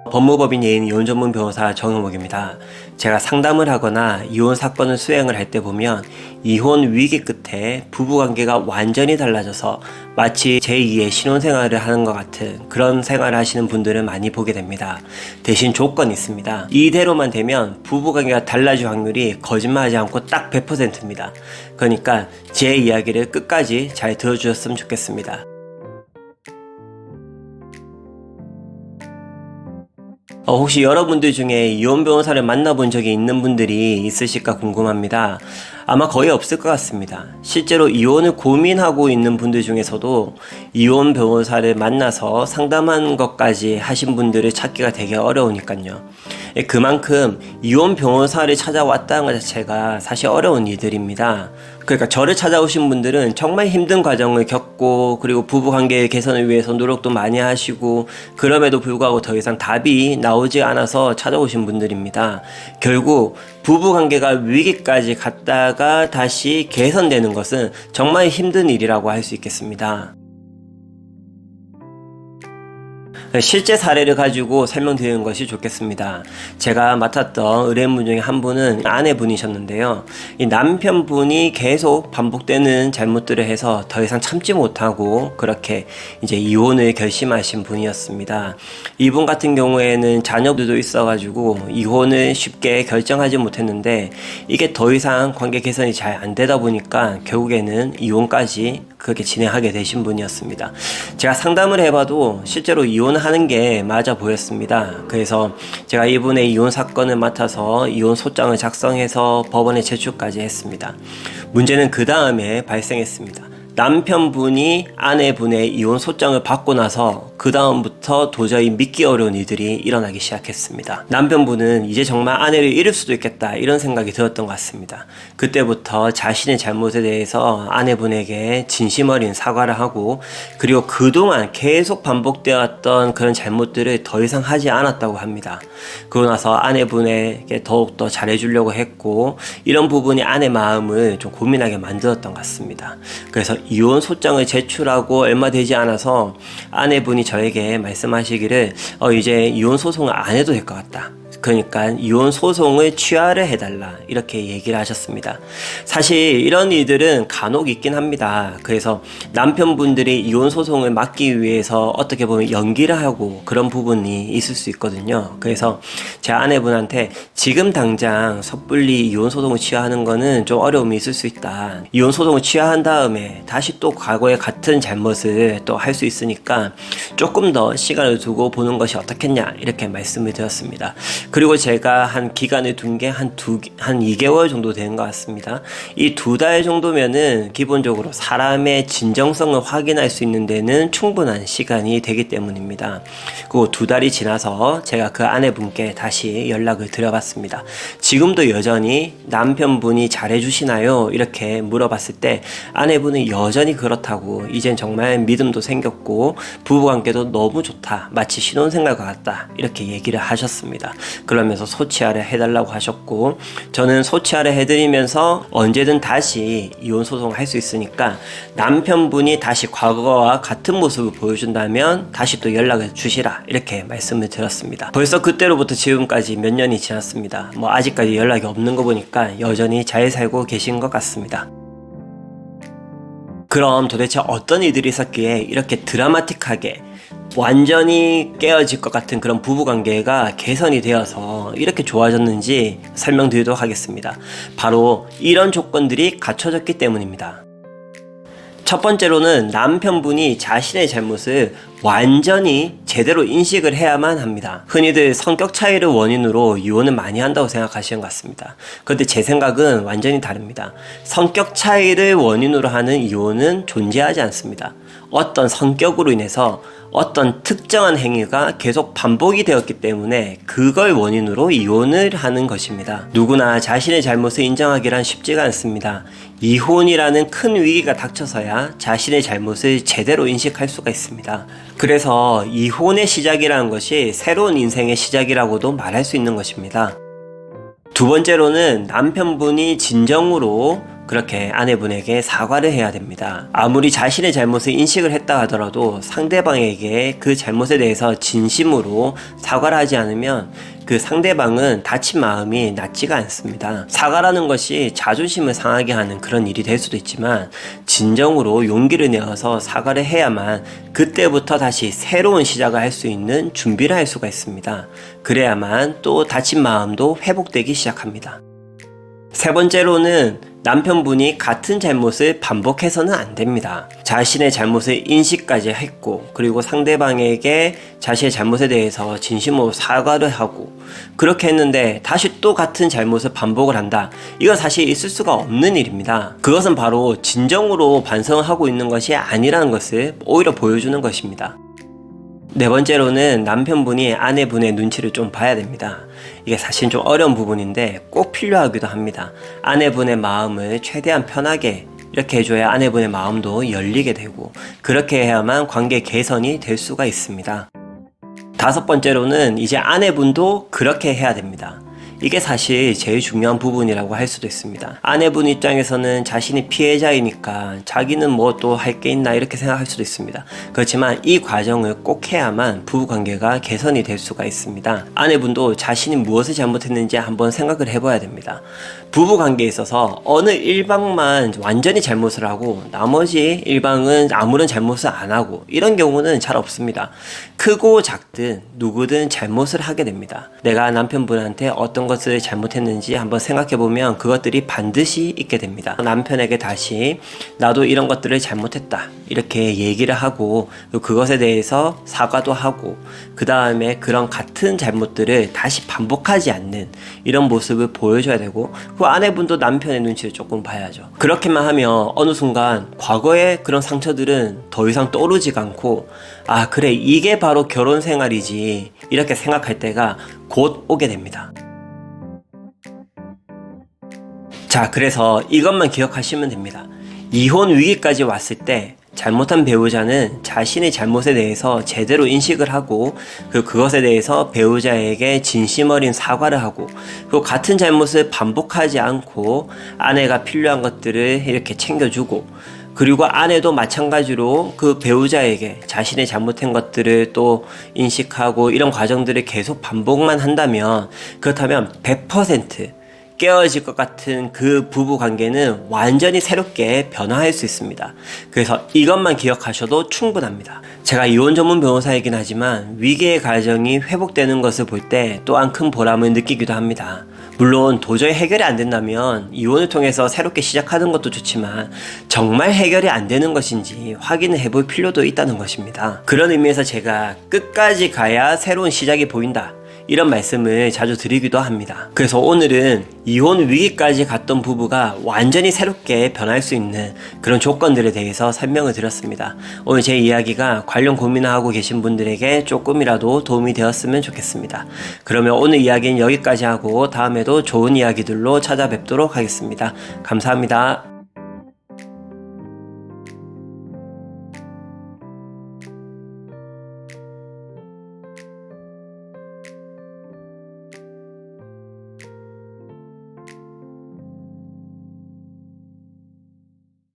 법무법인 예인 이혼 전문 변호사 정용목입니다. 제가 상담을 하거나 이혼 사건을 수행을 할 때 보면 이혼 위기 끝에 부부관계가 완전히 달라져서 마치 제2의 신혼생활을 하는 것 같은 그런 생활을 하시는 분들을 많이 보게 됩니다. 대신 조건이 있습니다. 이대로만 되면 부부관계가 달라질 확률이 거짓말하지 않고 딱 100%입니다. 그러니까 제 이야기를 끝까지 잘 들어주셨으면 좋겠습니다. 혹시 여러분들 중에 이혼 변호사를 만나본 적이 있는 분들이 있으실까 궁금합니다. 아마 거의 없을 것 같습니다. 실제로 이혼을 고민하고 있는 분들 중에서도 이혼 변호사를 만나서 상담한 것까지 하신 분들을 찾기가 되게 어려우니까요. 그만큼 이혼 변호사를 찾아왔다는 것 자체가 사실 어려운 일들입니다. 그러니까 저를 찾아오신 분들은 정말 힘든 과정을 겪고 그리고 부부관계 개선을 위해서 노력도 많이 하시고 그럼에도 불구하고 더 이상 답이 나오지 않아서 찾아오신 분들입니다. 결국 부부관계가 위기까지 갔다가 다시 개선되는 것은 정말 힘든 일이라고 할 수 있겠습니다. 실제 사례를 가지고 설명드리는 것이 좋겠습니다. 제가 맡았던 의뢰인분 중에 한 분은 아내분이셨는데요. 이 남편분이 계속 반복되는 잘못들을 해서 더 이상 참지 못하고 그렇게 이제 이혼을 결심하신 분이었습니다. 이분 같은 경우에는 자녀들도 있어가지고 이혼을 쉽게 결정하지 못했는데 이게 더 이상 관계 개선이 잘 안 되다 보니까 결국에는 이혼까지 그렇게 진행하게 되신 분이었습니다. 제가 상담을 해봐도 실제로 이혼하는 게 맞아 보였습니다. 그래서 제가 이분의 이혼 사건을 맡아서 이혼 소장을 작성해서 법원에 제출까지 했습니다. 문제는 그 다음에 발생했습니다. 남편분이 아내분의 이혼 소장을 받고 나서 그 다음부터 도저히 믿기 어려운 일들이 일어나기 시작했습니다. 남편분은 이제 정말 아내를 잃을 수도 있겠다 이런 생각이 들었던 것 같습니다. 그때부터 자신의 잘못에 대해서 아내분에게 진심 어린 사과를 하고 그리고 그동안 계속 반복되었던 그런 잘못들을 더 이상 하지 않았다고 합니다. 그러고 나서 아내분에게 더욱더 잘해주려고 했고 이런 부분이 아내 마음을 좀 고민하게 만들었던 것 같습니다. 그래서 이혼 소장을 제출하고 얼마 되지 않아서 아내분이 저에게 말씀하시기를 이제 이혼 소송을 안 해도 될 것 같다. 그러니까 이혼 소송을 취하를 해달라 이렇게 얘기를 하셨습니다. 사실 이런 일들은 간혹 있긴 합니다. 그래서 남편분들이 이혼 소송을 막기 위해서 어떻게 보면 연기를 하고 그런 부분이 있을 수 있거든요. 그래서 제 아내분한테 지금 당장 섣불리 이혼 소송을 취하하는 거는 좀 어려움이 있을 수 있다. 이혼 소송을 취하한 다음에 다시 또 과거에 같은 잘못을 또 할 수 있으니까 조금 더 시간을 두고 보는 것이 어떻겠냐 이렇게 말씀을 드렸습니다. 그리고 제가 한 기간을 둔 게 한 2개월 정도 된 것 같습니다. 이 2달 정도면은 기본적으로 사람의 진정성을 확인할 수 있는 데는 충분한 시간이 되기 때문입니다. 그 2달이 지나서 제가 그 아내분께 다시 연락을 드려봤습니다. 지금도 여전히 남편분이 잘해주시나요? 이렇게 물어봤을 때 아내분은 여전히 그렇다고 이젠 정말 믿음도 생겼고 부부관계도 너무 좋다. 마치 신혼생활과 같다. 이렇게 얘기를 하셨습니다. 그러면서 소치하를 해달라고 하셨고 저는 소치하를 해드리면서 언제든 다시 이혼 소송을 할 수 있으니까 남편분이 다시 과거와 같은 모습을 보여준다면 다시 또 연락을 주시라 이렇게 말씀을 드렸습니다. 벌써 그때로부터 지금까지 몇 년이 지났습니다. 아직까지 연락이 없는 거 보니까 여전히 잘 살고 계신 것 같습니다. 그럼 도대체 어떤 일들이 있었기에 이렇게 드라마틱하게 완전히 깨어질 것 같은 그런 부부관계가 개선이 되어서 이렇게 좋아졌는지 설명드리도록 하겠습니다. 바로 이런 조건들이 갖춰졌기 때문입니다. 첫 번째로는 남편분이 자신의 잘못을 완전히 제대로 인식을 해야만 합니다. 흔히들 성격 차이를 원인으로 이혼을 많이 한다고 생각하시는 것 같습니다. 그런데 제 생각은 완전히 다릅니다. 성격 차이를 원인으로 하는 이혼은 존재하지 않습니다. 어떤 성격으로 인해서 어떤 특정한 행위가 계속 반복이 되었기 때문에 그걸 원인으로 이혼을 하는 것입니다. 누구나 자신의 잘못을 인정하기란 쉽지가 않습니다. 이혼이라는 큰 위기가 닥쳐서야 자신의 잘못을 제대로 인식할 수가 있습니다. 그래서 이혼의 시작이라는 것이 새로운 인생의 시작이라고도 말할 수 있는 것입니다. 두 번째로는 남편분이 진정으로 그렇게 아내분에게 사과를 해야 됩니다. 아무리 자신의 잘못을 인식을 했다 하더라도 상대방에게 그 잘못에 대해서 진심으로 사과를 하지 않으면 그 상대방은 다친 마음이 낫지가 않습니다. 사과라는 것이 자존심을 상하게 하는 그런 일이 될 수도 있지만 진정으로 용기를 내어서 사과를 해야만 그때부터 다시 새로운 시작을 할 수 있는 준비를 할 수가 있습니다. 그래야만 또 다친 마음도 회복되기 시작합니다. 세 번째로는 남편분이 같은 잘못을 반복해서는 안 됩니다. 자신의 잘못을 인식까지 했고 그리고 상대방에게 자신의 잘못에 대해서 진심으로 사과를 하고 그렇게 했는데 다시 또 같은 잘못을 반복을 한다. 이건 사실 있을 수가 없는 일입니다. 그것은 바로 진정으로 반성을 하고 있는 것이 아니라는 것을 오히려 보여주는 것입니다. 네 번째로는 남편분이 아내분의 눈치를 좀 봐야 됩니다. 이게 사실 좀 어려운 부분인데 꼭 필요하기도 합니다. 아내분의 마음을 최대한 편하게 이렇게 해줘야 아내분의 마음도 열리게 되고 그렇게 해야만 관계 개선이 될 수가 있습니다. 다섯 번째로는 이제 아내분도 그렇게 해야 됩니다. 이게 사실 제일 중요한 부분이라고 할 수도 있습니다. 아내분 입장에서는 자신이 피해자이니까 자기는 뭐 또 할 게 있나 이렇게 생각할 수도 있습니다. 그렇지만 이 과정을 꼭 해야만 부부관계가 개선이 될 수가 있습니다. 아내분도 자신이 무엇을 잘못했는지 한번 생각을 해봐야 됩니다. 부부관계에 있어서 어느 일방만 완전히 잘못을 하고 나머지 일방은 아무런 잘못을 안 하고 이런 경우는 잘 없습니다. 크고 작든 누구든 잘못을 하게 됩니다. 내가 남편분한테 어떤 것을 잘못했는지 한번 생각해보면 그것들이 반드시 있게 됩니다. 남편에게 다시 나도 이런 것들을 잘못했다 이렇게 얘기를 하고 그것에 대해서 사과도 하고 그 다음에 그런 같은 잘못들을 다시 반복하지 않는 이런 모습을 보여줘야 되고 그 아내분도 남편의 눈치를 조금 봐야죠. 그렇게만 하면 어느 순간 과거의 그런 상처들은 더 이상 떠오르지가 않고 아 그래 이게 바로 결혼 생활이지 이렇게 생각할 때가 곧 오게 됩니다. 자, 그래서 이것만 기억하시면 됩니다. 이혼 위기까지 왔을 때 잘못한 배우자는 자신의 잘못에 대해서 제대로 인식을 하고 그것에 대해서 배우자에게 진심 어린 사과를 하고 그리고 같은 잘못을 반복하지 않고 아내가 필요한 것들을 이렇게 챙겨주고 그리고 아내도 마찬가지로 그 배우자에게 자신의 잘못한 것들을 또 인식하고 이런 과정들을 계속 반복만 한다면 그렇다면 100% 깨어질 것 같은 그 부부 관계는 완전히 새롭게 변화할 수 있습니다. 그래서 이것만 기억하셔도 충분합니다. 제가 이혼 전문 변호사이긴 하지만 위기의 가정이 회복되는 것을 볼 때 또한 큰 보람을 느끼기도 합니다. 물론 도저히 해결이 안 된다면 이혼을 통해서 새롭게 시작하는 것도 좋지만 정말 해결이 안 되는 것인지 확인을 해볼 필요도 있다는 것입니다. 그런 의미에서 제가 끝까지 가야 새로운 시작이 보인다 이런 말씀을 자주 드리기도 합니다. 그래서 오늘은 이혼 위기까지 갔던 부부가 완전히 새롭게 변할 수 있는 그런 조건들에 대해서 설명을 드렸습니다. 오늘 제 이야기가 관련 고민을 하고 계신 분들에게 조금이라도 도움이 되었으면 좋겠습니다. 그러면 오늘 이야기는 여기까지 하고 다음에도 좋은 이야기들로 찾아뵙도록 하겠습니다. 감사합니다.